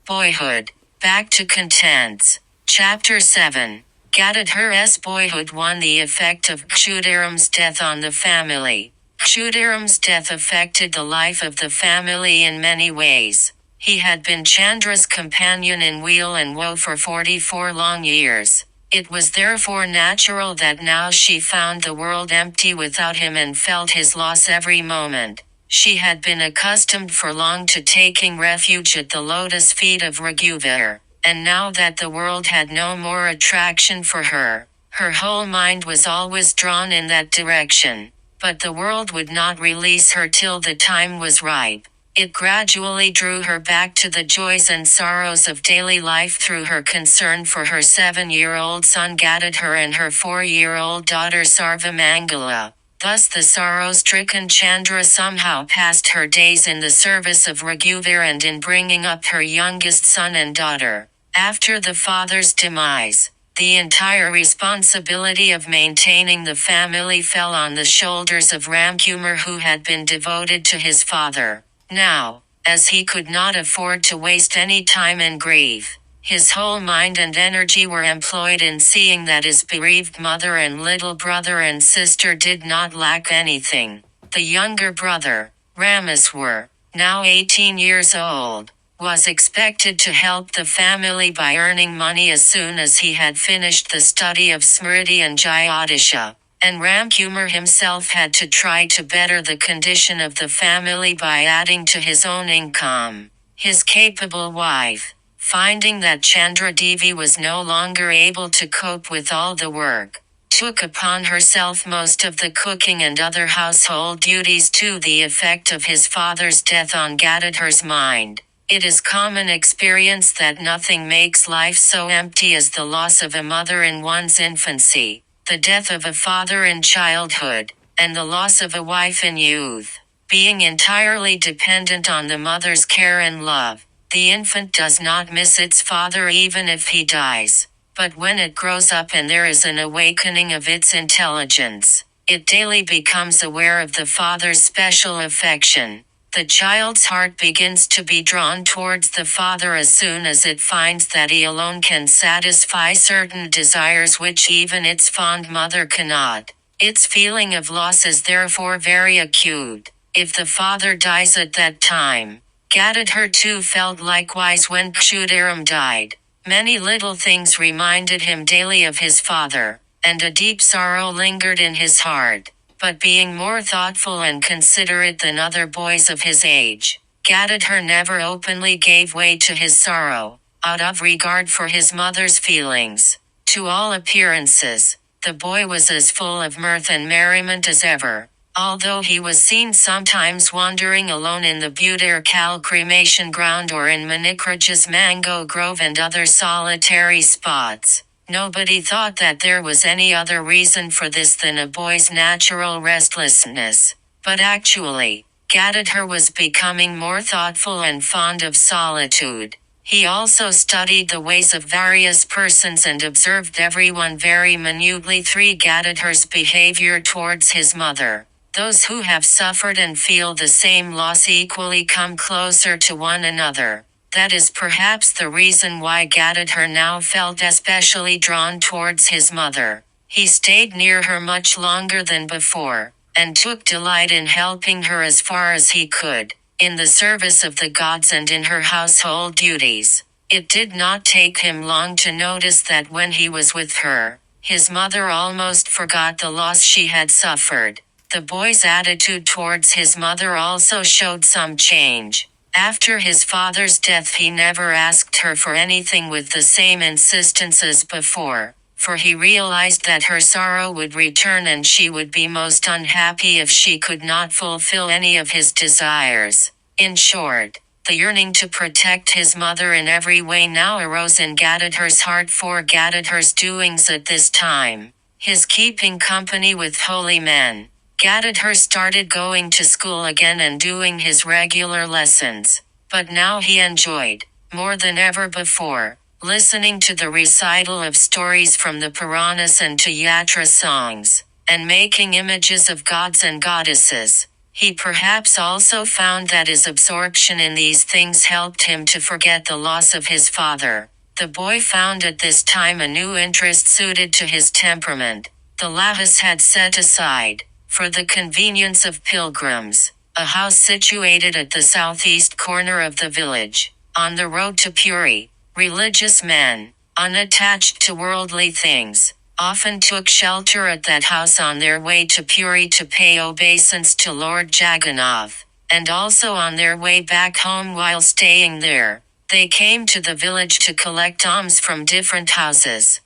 Boyhood. Back to contents. Chapter 7. Gadadhar's boyhood won the effect of Kshudiram's death on the family. Kshudiram's death affected the life of the family in many ways. He had been Chandra's companion in weal and woe for 44 long years. It was therefore natural that now she found the world empty without him and felt his loss every moment. She had been accustomed for long to taking refuge at the lotus feet of Raghuveer, and now that the world had no more attraction for her, her whole mind was always drawn in that direction. But the world would not release her till the time was ripe. It gradually drew her back to the joys and sorrows of daily life through her concern for her 7-year-old son Gadadhar and her 4-year-old daughter Sarvamangala. Thus the sorrow-stricken Chandra somehow passed her days in the service of Raghuveer and in bringing up her youngest son and daughter. After the father's demise, the entire responsibility of maintaining the family fell on the shoulders of Ramkumar, who had been devoted to his father. Now, as he could not afford to waste any time in grief, his whole mind and energy were employed in seeing that his bereaved mother and little brother and sister did not lack anything. The younger brother, Rameswar, now 18 years old, was expected to help the family by earning money as soon as he had finished the study of Smriti and Jyotisha, and Ramkumar himself had to try to better the condition of the family by adding to his own income. His capable wife, finding that Chandra Devi was no longer able to cope with all the work, took upon herself most of the cooking and other household duties to the effect of his father's death on Gadadhar's mind. It is common experience that nothing makes life so empty as the loss of a mother in one's infancy, the death of a father in childhood, and the loss of a wife in youth. Being entirely dependent on the mother's care and love, the infant does not miss its father even if he dies. But when it grows up and there is an awakening of its intelligence, it daily becomes aware of the father's special affection. The child's heart begins to be drawn towards the father as soon as it finds that he alone can satisfy certain desires which even its fond mother cannot. Its feeling of loss is therefore very acute. If the father dies at that time, Gadadhar too felt likewise when Kshudiram died. Many little things reminded him daily of his father, and a deep sorrow lingered in his heart. But being more thoughtful and considerate than other boys of his age, Gadadhar never openly gave way to his sorrow, out of regard for his mother's feelings. To all appearances, the boy was as full of mirth and merriment as ever, although he was seen sometimes wandering alone in the Budar cremation ground or in Manikraj's mango grove and other solitary spots. Nobody thought that there was any other reason for this than a boy's natural restlessness. But actually, Gadadhar was becoming more thoughtful and fond of solitude. He also studied the ways of various persons and observed everyone very minutely. 3. Gadadhar's behavior towards his mother. Those who have suffered and feel the same loss equally come closer to one another. That is perhaps the reason why Gadadhar now felt especially drawn towards his mother. He stayed near her much longer than before, and took delight in helping her as far as he could, in the service of the gods and in her household duties. It did not take him long to notice that when he was with her, his mother almost forgot the loss she had suffered. The boy's attitude towards his mother also showed some change. After his father's death he never asked her for anything with the same insistence as before, for he realized that her sorrow would return and she would be most unhappy if she could not fulfill any of his desires. In short, the yearning to protect his mother in every way now arose in Gadadhar's heart for Gadadhar's doings at this time. His keeping company with holy men. Gadadhar started going to school again and doing his regular lessons, but now he enjoyed, more than ever before, listening to the recital of stories from the Puranas and to yatra songs, and making images of gods and goddesses. He perhaps also found that his absorption in these things helped him to forget the loss of his father. The boy found at this time a new interest suited to his temperament. The Lahis had set aside, for the convenience of pilgrims, a house situated at the southeast corner of the village, on the road to Puri. Religious men, unattached to worldly things, often took shelter at that house on their way to Puri to pay obeisance to Lord Jagannath, and also on their way back home while staying there. They came to the village to collect alms from different houses.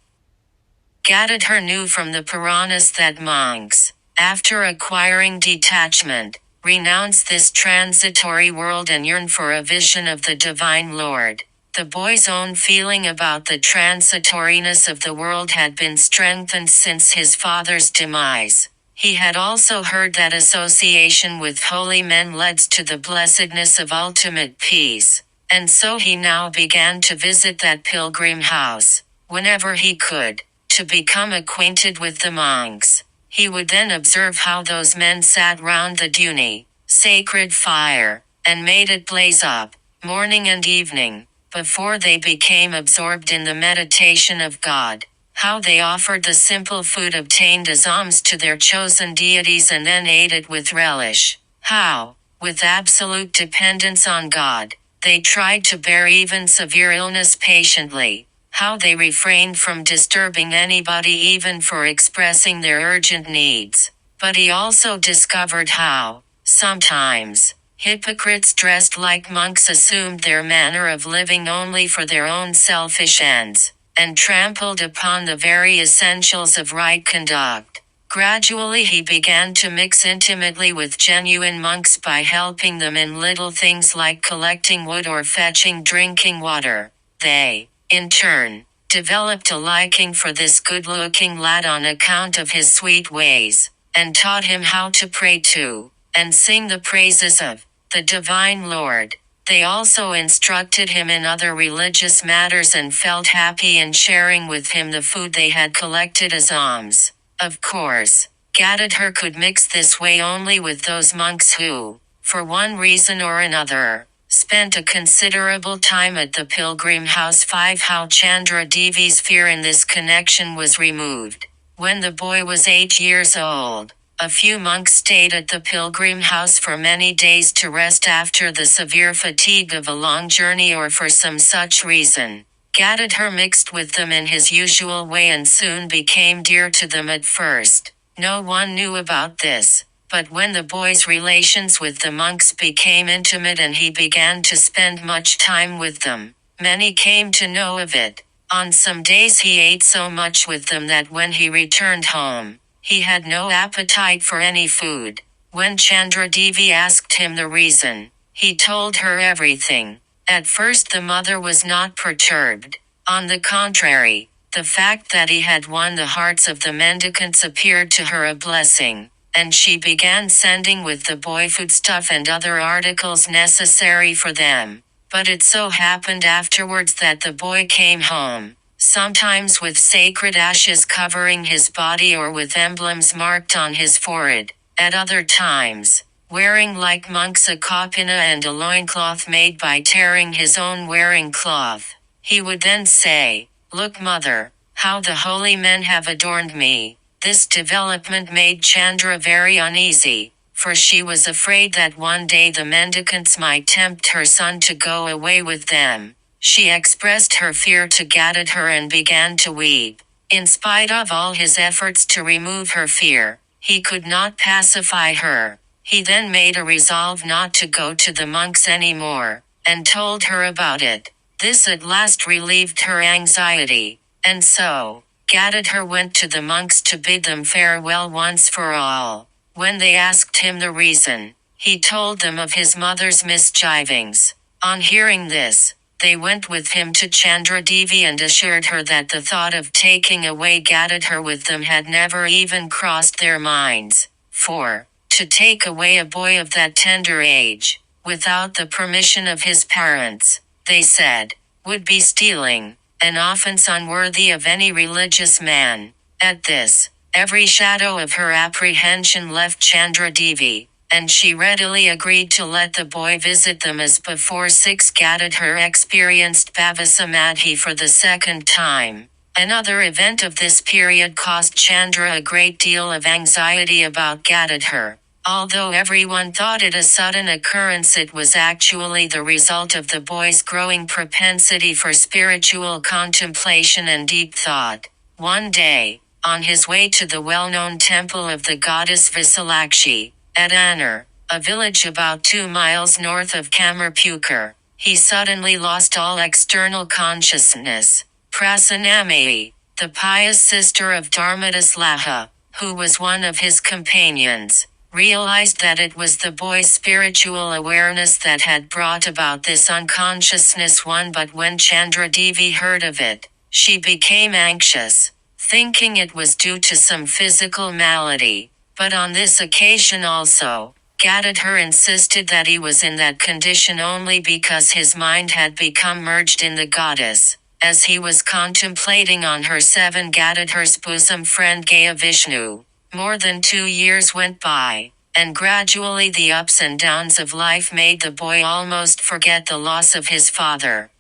Gadadhar knew from the Puranas that monks, after acquiring detachment, renounce this transitory world and yearn for a vision of the Divine Lord. The boy's own feeling about the transitoriness of the world had been strengthened since his father's demise. He had also heard that association with holy men leads to the blessedness of ultimate peace, and so he now began to visit that pilgrim house, whenever he could, to become acquainted with the monks. He would then observe how those men sat round the Duni, sacred fire, and made it blaze up, morning and evening, before they became absorbed in the meditation of God. How they offered the simple food obtained as alms to their chosen deities and then ate it with relish. How, with absolute dependence on God, they tried to bear even severe illness patiently. How they refrained from disturbing anybody even for expressing their urgent needs. But he also discovered how, sometimes, hypocrites dressed like monks assumed their manner of living only for their own selfish ends, and trampled upon the very essentials of right conduct. Gradually he began to mix intimately with genuine monks by helping them in little things like collecting wood or fetching drinking water. They, in turn, developed a liking for this good-looking lad on account of his sweet ways, and taught him how to pray to, and sing the praises of, the Divine Lord. They also instructed him in other religious matters and felt happy in sharing with him the food they had collected as alms. Of course, Gadadhar could mix this way only with those monks who, for one reason or another, spent a considerable time at the pilgrim house. 5. How Chandra Devi's fear in this connection was removed. When the boy was 8 years old, a few monks stayed at the pilgrim house for many days to rest after the severe fatigue of a long journey or for some such reason. Gadadhar mixed with them in his usual way and soon became dear to them. At first, no one knew about this. But when the boy's relations with the monks became intimate and he began to spend much time with them, many came to know of it. On some days he ate so much with them that when he returned home, he had no appetite for any food. When Chandra Devi asked him the reason, he told her everything. At first the mother was not perturbed. On the contrary, the fact that he had won the hearts of the mendicants appeared to her a blessing, and she began sending with the boy foodstuff and other articles necessary for them. But it so happened afterwards that the boy came home, sometimes with sacred ashes covering his body or with emblems marked on his forehead, at other times, wearing like monks a kapina and a loincloth made by tearing his own wearing cloth. He would then say, "Look, mother, how the holy men have adorned me." This development made Chandra very uneasy, for she was afraid that one day the mendicants might tempt her son to go away with them. She expressed her fear to Gadadhar and began to weep. In spite of all his efforts to remove her fear, he could not pacify her. He then made a resolve not to go to the monks anymore, and told her about it. This at last relieved her anxiety, and so, Gadadhar went to the monks to bid them farewell once for all. When they asked him the reason, he told them of his mother's misgivings. On hearing this, they went with him to Chandra Devi and assured her that the thought of taking away Gadadhar with them had never even crossed their minds. For, to take away a boy of that tender age, without the permission of his parents, they said, would be stealing, an offense unworthy of any religious man. At this, every shadow of her apprehension left Chandra Devi. and she readily agreed to let the boy visit them as before. 6. Gadadhar experienced Bhavasamadhi for the second time. Another event of this period caused Chandra a great deal of anxiety about Gadadhar. Although everyone thought it a sudden occurrence, it was actually the result of the boy's growing propensity for spiritual contemplation and deep thought. One day, on his way to the well-known temple of the goddess Visalakshi, at Annar, a village about 2 miles north of Kamarpukar, he suddenly lost all external consciousness. Prasanamayi, the pious sister of Dharmadas Laha, who was one of his companions, realized that it was the boy's spiritual awareness that had brought about this unconsciousness. But when Chandra Devi heard of it, she became anxious, thinking it was due to some physical malady. But on this occasion also, Gadadhar insisted that he was in that condition only because his mind had become merged in the goddess. As he was contemplating on her 7. Gadadhar's bosom friend Gaya Vishnu. More than 2 years went by, and gradually the ups and downs of life made the boy almost forget the loss of his father.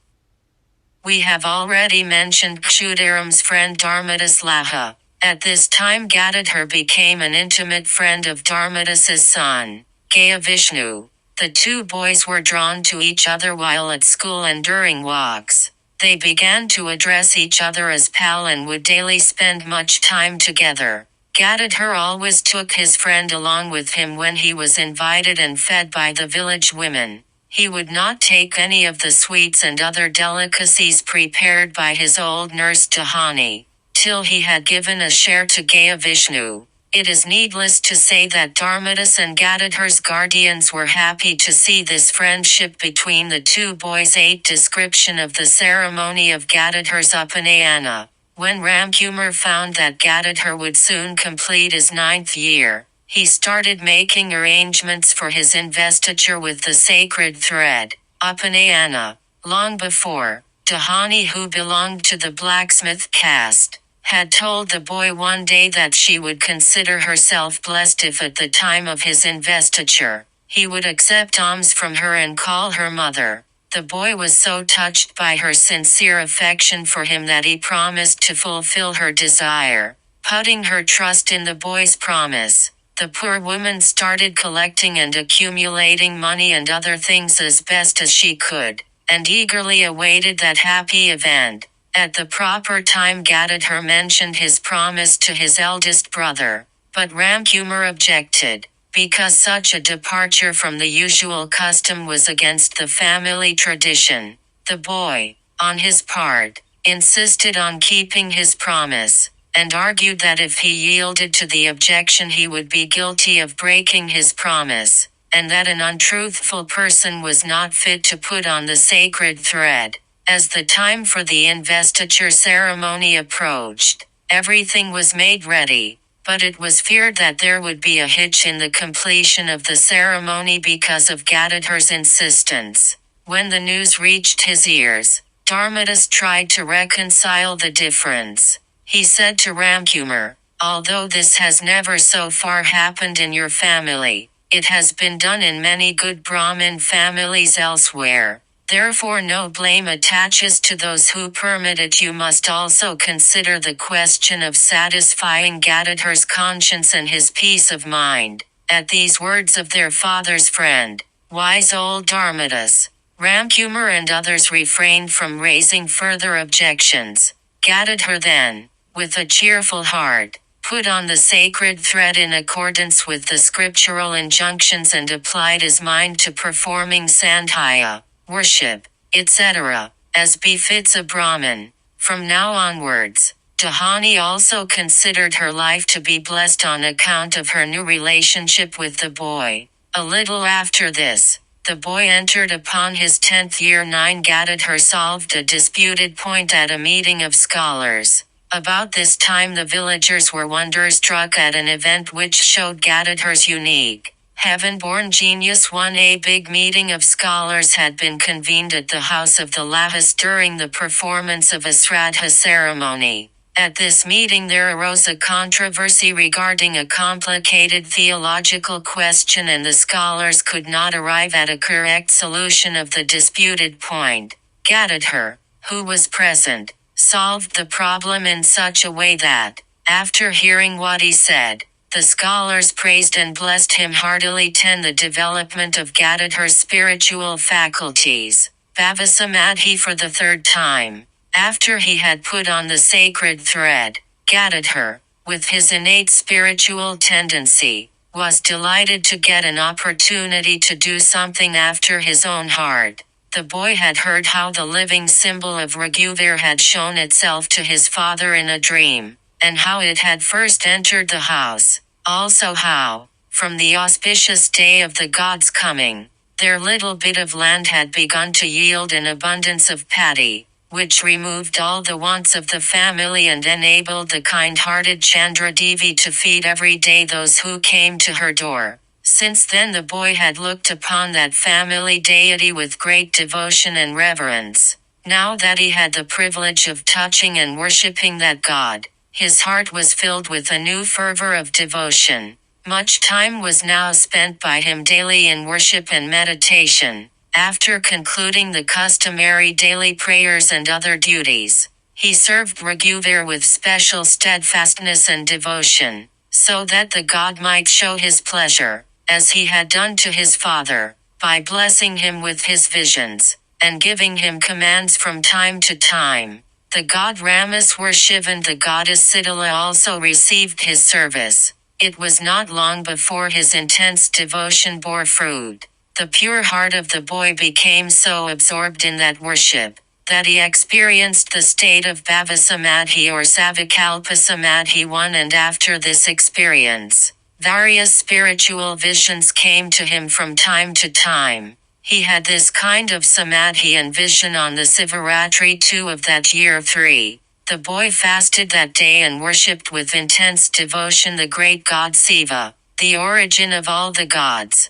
We have already mentioned Kshudiram's friend Dharmadas Laha. At this time Gadadhar became an intimate friend of Dharmadas's son, Gaya Vishnu. The two boys were drawn to each other while at school and during walks. They began to address each other as pal and would daily spend much time together. Gadadhar always took his friend along with him when he was invited and fed by the village women. He would not take any of the sweets and other delicacies prepared by his old nurse Dahani, till he had given a share to Gaya Vishnu. It is needless to say that Dharmadas and Gadadhar's guardians were happy to see this friendship between the two boys. 8. Description of the ceremony of Gadadhar's Upanayana. When Ramkumar found that Gadadhar would soon complete his 9th year, he started making arrangements for his investiture with the sacred thread, Upanayana. Long before, Dahani, who belonged to the blacksmith caste, had told the boy one day that she would consider herself blessed if at the time of his investiture, he would accept alms from her and call her mother. The boy was so touched by her sincere affection for him that he promised to fulfill her desire. Putting her trust in the boy's promise, the poor woman started collecting and accumulating money and other things as best as she could, and eagerly awaited that happy event. At the proper time Gadadhar mentioned his promise to his eldest brother, but Ramkumar objected, because such a departure from the usual custom was against the family tradition. The boy, on his part, insisted on keeping his promise, and argued that if he yielded to the objection he would be guilty of breaking his promise, and that an untruthful person was not fit to put on the sacred thread. As the time for the investiture ceremony approached, everything was made ready, but it was feared that there would be a hitch in the completion of the ceremony because of Gadadhar's insistence. When the news reached his ears, Dharmadas tried to reconcile the difference. He said to Ramkumar, "Although this has never so far happened in your family, it has been done in many good Brahmin families elsewhere. Therefore no blame attaches to those who permit it. You must also consider the question of satisfying Gadadhar's conscience and his peace of mind." At these words of their father's friend, wise old Dharmadas, Ramkumar and others refrained from raising further objections. Gadadhar then, with a cheerful heart, put on the sacred thread in accordance with the scriptural injunctions and applied his mind to performing sandhya, worship, etc., as befits a Brahmin. From now onwards, Dahani also considered her life to be blessed on account of her new relationship with the boy. A little after this, the boy entered upon his 10th year. 9. Gadadhar solved a disputed point at a meeting of scholars. About this time the villagers were wonderstruck at an event which showed Gadadhar's unique, heaven-born genius. 1. A big meeting of scholars had been convened at the house of the Lahas during the performance of a Sraddha ceremony. At this meeting there arose a controversy regarding a complicated theological question, and the scholars could not arrive at a correct solution of the disputed point. Gadadhar, who was present, solved the problem in such a way that, after hearing what he said, the scholars praised and blessed him heartily. 10. The development of Gadadhar's spiritual faculties. Bhavasamadhi for the third time. After he had put on the sacred thread, Gadadhar, with his innate spiritual tendency, was delighted to get an opportunity to do something after his own heart. The boy had heard how the living symbol of Raghuveer had shown itself to his father in a dream, and how it had first entered the house. Also how, from the auspicious day of the gods' coming, their little bit of land had begun to yield an abundance of paddy, which removed all the wants of the family and enabled the kind-hearted Chandra Devi to feed every day those who came to her door. Since then the boy had looked upon that family deity with great devotion and reverence. Now that he had the privilege of touching and worshipping that god, his heart was filled with a new fervor of devotion. Much time was now spent by him daily in worship and meditation. After concluding the customary daily prayers and other duties, he served Raghuveer with special steadfastness and devotion, so that the god might show his pleasure, as he had done to his father, by blessing him with his visions, and giving him commands from time to time. The god Rameswar Shiv and the goddess Sitala also received his service. It was not long before his intense devotion bore fruit. The pure heart of the boy became so absorbed in that worship, that he experienced the state of Bhavasamadhi or Savikalpa Samadhi. 1. And after this experience, various spiritual visions came to him from time to time. He had this kind of samadhi and vision on the Sivaratri 2 of that year. 3. The boy fasted that day and worshipped with intense devotion the great god Siva, the origin of all the gods.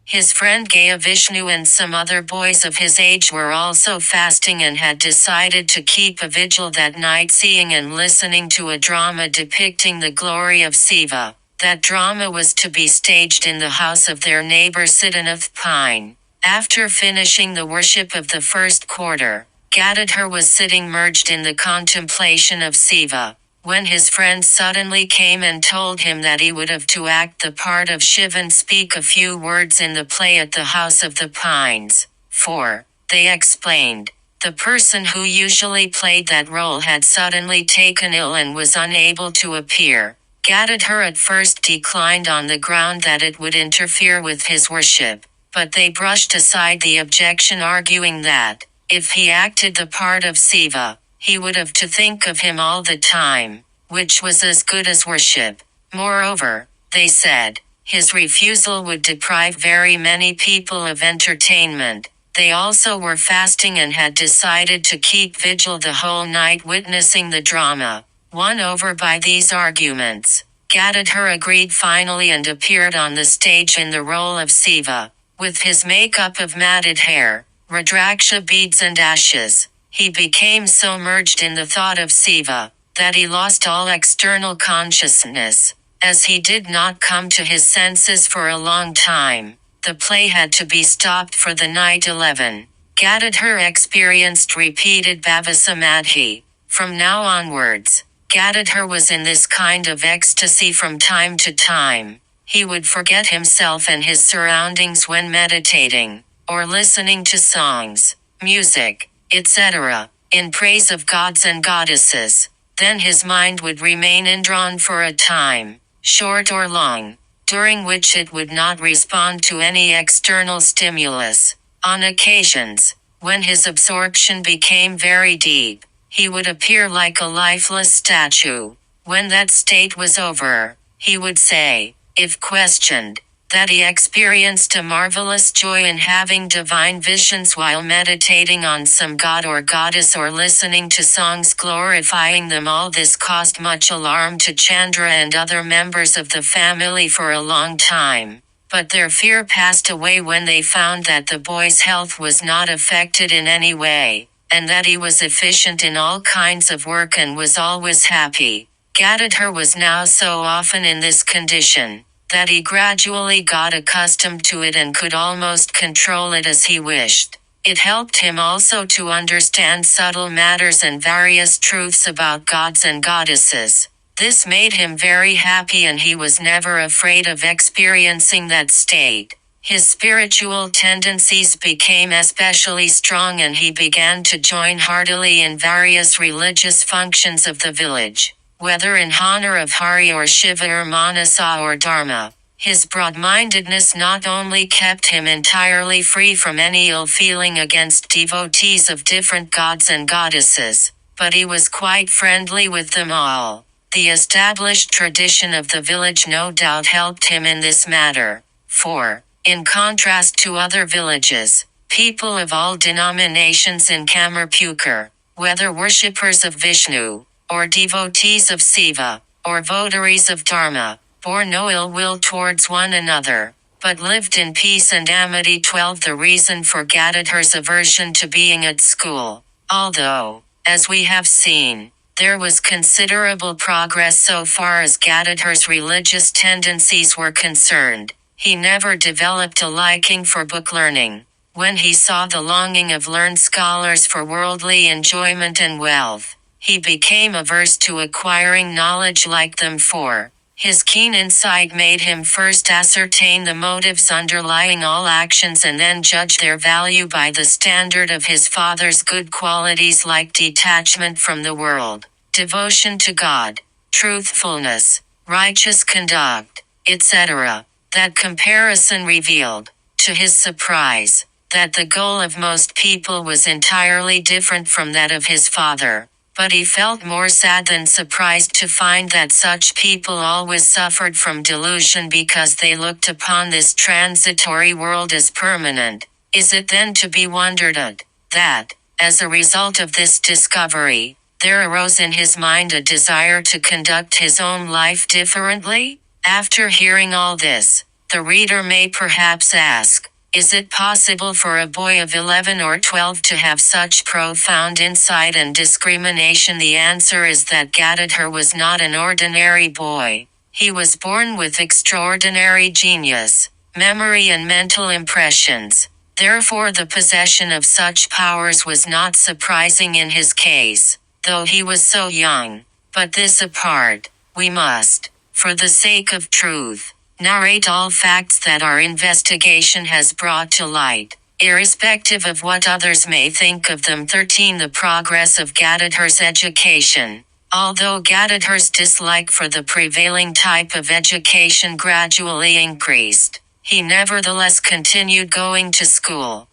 His friend Gaya Vishnu and some other boys of his age were also fasting and had decided to keep a vigil that night, seeing and listening to a drama depicting the glory of Siva. That drama was to be staged in the house of their neighbor Siddhanath Pine. After finishing the worship of the first quarter, Gadadhar was sitting merged in the contemplation of Siva, when his friend suddenly came and told him that he would have to act the part of Shiv and speak a few words in the play at the House of the Pines. 4. They explained. The person who usually played that role had suddenly taken ill and was unable to appear. Gadadhar at first declined on the ground that it would interfere with his worship, but they brushed aside the objection, arguing that, if he acted the part of Siva, he would have to think of him all the time, which was as good as worship. Moreover, they said, his refusal would deprive very many people of entertainment. They also were fasting and had decided to keep vigil the whole night witnessing the drama. Won over by these arguments, Gadadhar agreed finally and appeared on the stage in the role of Siva, with his makeup of matted hair, Rudraksha beads and ashes. He became so merged in the thought of Siva, that he lost all external consciousness. As he did not come to his senses for a long time, the play had to be stopped for the night. 11. Gadadhar experienced repeated bhavasamadhi. From now onwards, Gadadhar was in this kind of ecstasy from time to time. He would forget himself and his surroundings when meditating, or listening to songs, music, etc., in praise of gods and goddesses. Then his mind would remain indrawn for a time, short or long, during which it would not respond to any external stimulus. On occasions, when his absorption became very deep, he would appear like a lifeless statue. When that state was over, he would say, if questioned, that he experienced a marvelous joy in having divine visions while meditating on some god or goddess or listening to songs glorifying them. All this caused much alarm to Chandra and other members of the family for a long time, but their fear passed away when they found that the boy's health was not affected in any way, and that he was efficient in all kinds of work and was always happy. Gadadhar was now so often in this condition, that he gradually got accustomed to it and could almost control it as he wished. It helped him also to understand subtle matters and various truths about gods and goddesses. This made him very happy and he was never afraid of experiencing that state. His spiritual tendencies became especially strong and he began to join heartily in various religious functions of the village, whether in honor of Hari or Shiva or Manasa or Dharma. His broad-mindedness not only kept him entirely free from any ill feeling against devotees of different gods and goddesses, but he was quite friendly with them all. The established tradition of the village no doubt helped him in this matter, for, in contrast to other villages, people of all denominations in Kamarpukur, whether worshippers of Vishnu, or devotees of Siva, or votaries of Dharma, bore no ill will towards one another, but lived in peace and amity. 12. The reason for Gadadhar's aversion to being at school. Although, as we have seen, there was considerable progress so far as Gadadhar's religious tendencies were concerned, he never developed a liking for book learning. When he saw the longing of learned scholars for worldly enjoyment and wealth, he became averse to acquiring knowledge like them, for his keen insight made him first ascertain the motives underlying all actions and then judge their value by the standard of his father's good qualities like detachment from the world, devotion to God, truthfulness, righteous conduct, etc. That comparison revealed, to his surprise, that the goal of most people was entirely different from that of his father. But he felt more sad than surprised to find that such people always suffered from delusion because they looked upon this transitory world as permanent. Is it then to be wondered at, that, as a result of this discovery, there arose in his mind a desire to conduct his own life differently? After hearing all this, the reader may perhaps ask, is it possible for a boy of 11 or 12 to have such profound insight and discrimination? The answer is that Gadadhar was not an ordinary boy. He was born with extraordinary genius, memory and mental impressions. Therefore the possession of such powers was not surprising in his case, though he was so young. But this apart, we must, for the sake of truth, narrate all facts that our investigation has brought to light, irrespective of what others may think of them. 13. The progress of Gadadhar's education. Although Gadadhar's dislike for the prevailing type of education gradually increased, he nevertheless continued going to school.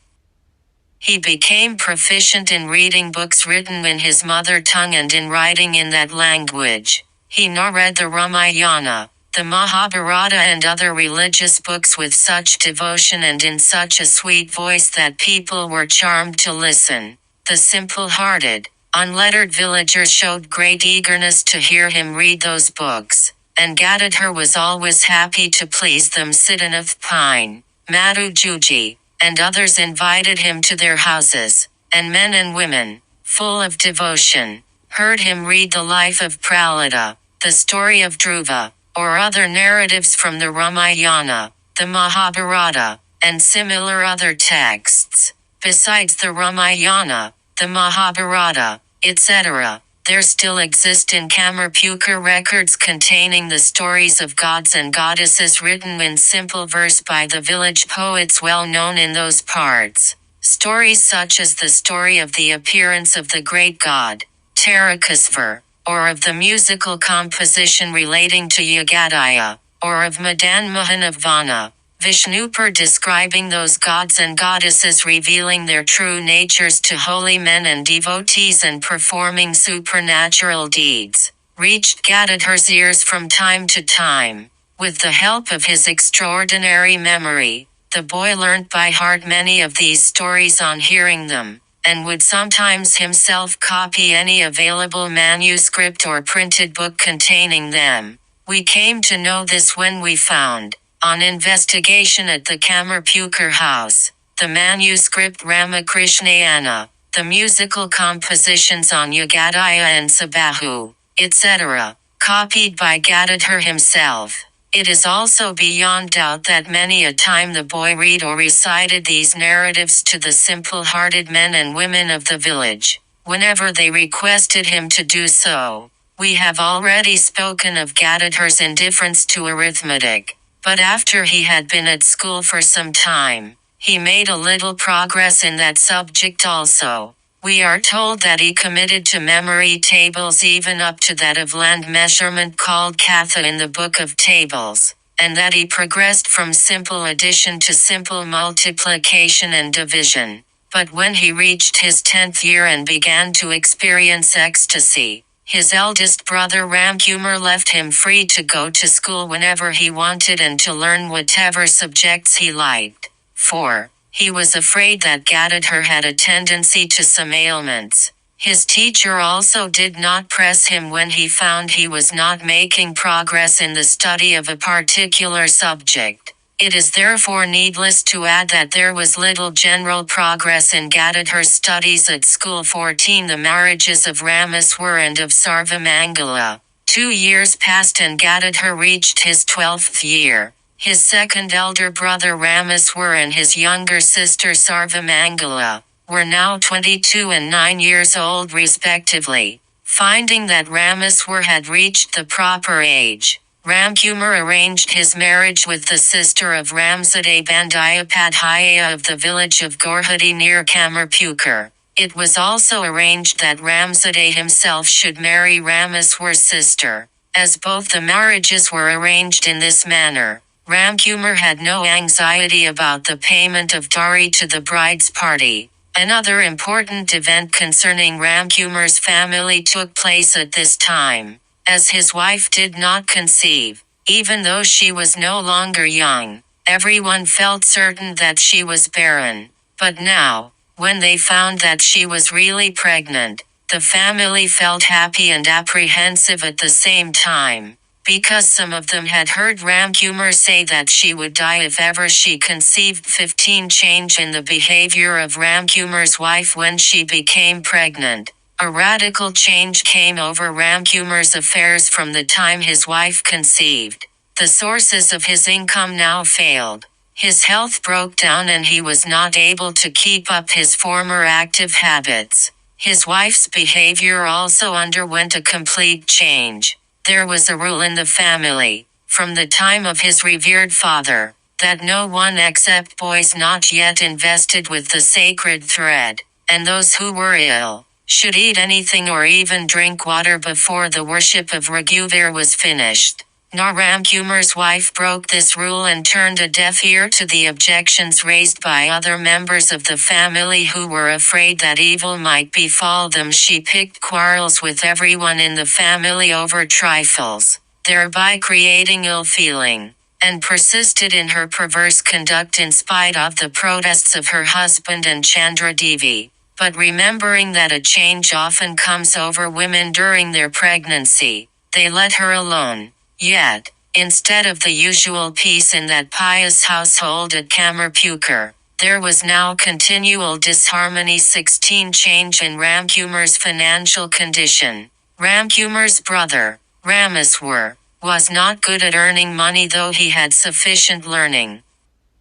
He became proficient in reading books written in his mother tongue and in writing in that language. He now read the Ramayana, the Mahabharata and other religious books with such devotion and in such a sweet voice that people were charmed to listen. The simple-hearted, unlettered villagers showed great eagerness to hear him read those books, and Gadadhar was always happy to please them. Siddhanath Pine, Madhu Juji, and others invited him to their houses, and men and women, full of devotion, heard him read the life of Prahlada, the story of Dhruva, or other narratives from the Ramayana, the Mahabharata, and similar other texts. Besides the Ramayana, the Mahabharata, etc., there still exist in Kamarpukur records containing the stories of gods and goddesses written in simple verse by the village poets well known in those parts. Stories such as the story of the appearance of the great god, Tarakasvar, or of the musical composition relating to Yagadaya, or of Madan Mohan of Vana, Vishnupur describing those gods and goddesses revealing their true natures to holy men and devotees and performing supernatural deeds, reached Gadadhar's ears from time to time. With the help of his extraordinary memory, the boy learnt by heart many of these stories on hearing them, and would sometimes himself copy any available manuscript or printed book containing them. We came to know this when we found, on investigation at the Kamarpukur house, the manuscript Ramakrishna Leela the musical compositions on Yogadaya and Sabahu, etc., copied by Gadadhar himself. It is also beyond doubt that many a time the boy read or recited these narratives to the simple-hearted men and women of the village, whenever they requested him to do so. We have already spoken of Gadadhar's indifference to arithmetic, but after he had been at school for some time, he made a little progress in that subject also. We are told that he committed to memory tables even up to that of land measurement called Katha in the Book of Tables, and that he progressed from simple addition to simple multiplication and division. But when he reached his 10th year and began to experience ecstasy, his eldest brother Ramkumar left him free to go to school whenever he wanted and to learn whatever subjects he liked. For he was afraid that Gadadhar had a tendency to some ailments. His teacher also did not press him when he found he was not making progress in the study of a particular subject. It is therefore needless to add that there was little general progress in Gadadhar's studies at school. 14. The marriages of Ramaswar and of Sarvamangala. 2 years passed and Gadadhar reached his 12th year. His second elder brother Ramaswar and his younger sister Sarvamangala were now 22 and 9 years old respectively. Finding that Ramaswar had reached the proper age, Ramkumar arranged his marriage with the sister of Ramzade Bandiopadhyaya of the village of Gorhadi near Kamarpukar. It was also arranged that Ramzade himself should marry Ramaswar's sister. As both the marriages were arranged in this manner, Ramkumar had no anxiety about the payment of dowry to the bride's party. Another important event concerning Ramkumar's family took place at this time. As his wife did not conceive, even though she was no longer young, everyone felt certain that she was barren. But now, when they found that she was really pregnant, the family felt happy and apprehensive at the same time, because some of them had heard Ramkumar say that she would die if ever she conceived. 15. Change in the behavior of Ramkumar's wife when she became pregnant. A radical change came over Ramkumar's affairs from the time his wife conceived. The sources of his income now failed. His health broke down and he was not able to keep up his former active habits. His wife's behavior also underwent a complete change. There was a rule in the family, from the time of his revered father, that no one except boys not yet invested with the sacred thread, and those who were ill, should eat anything or even drink water before the worship of Raghuveer was finished. Nor Ramkumar's wife broke this rule and turned a deaf ear to the objections raised by other members of the family who were afraid that evil might befall them. She picked quarrels with everyone in the family over trifles, thereby creating ill feeling, and persisted in her perverse conduct in spite of the protests of her husband and Chandra Devi. But remembering that a change often comes over women during their pregnancy, they let her alone. Yet, instead of the usual peace in that pious household at Kamarpukar, there was now continual disharmony. 16. Change in Ramkumar's financial condition. Ramkumar's brother, Ramaswar, was not good at earning money though he had sufficient learning.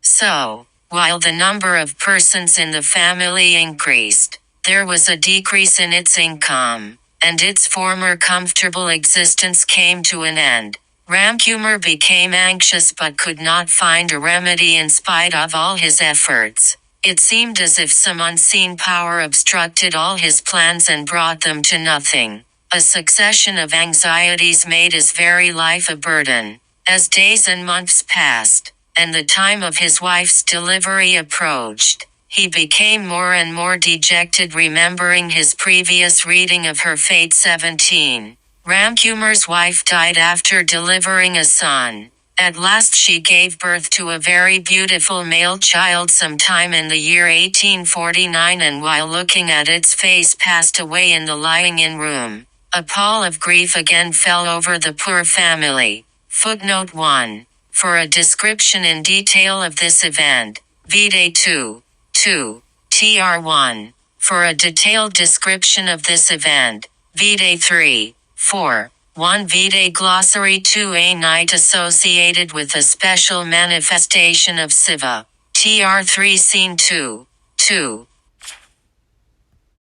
So, while the number of persons in the family increased, there was a decrease in its income, and its former comfortable existence came to an end. Ramkumar became anxious but could not find a remedy in spite of all his efforts. It seemed as if some unseen power obstructed all his plans and brought them to nothing. A succession of anxieties made his very life a burden. As days and months passed, and the time of his wife's delivery approached, he became more and more dejected, remembering his previous reading of her fate. 17. Ramkumar's wife died after delivering a son. At last she gave birth to a very beautiful male child sometime in the year 1849, and while looking at its face passed away in the lying-in room. A pall of grief again fell over the poor family. Footnote 1. For a description in detail of this event, vide 2. Tr. 1. For a detailed description of this event, Vide 3, 4. 1 Vide Glossary 2 A night associated with a special manifestation of Siva. TR 3 Scene 2. 2.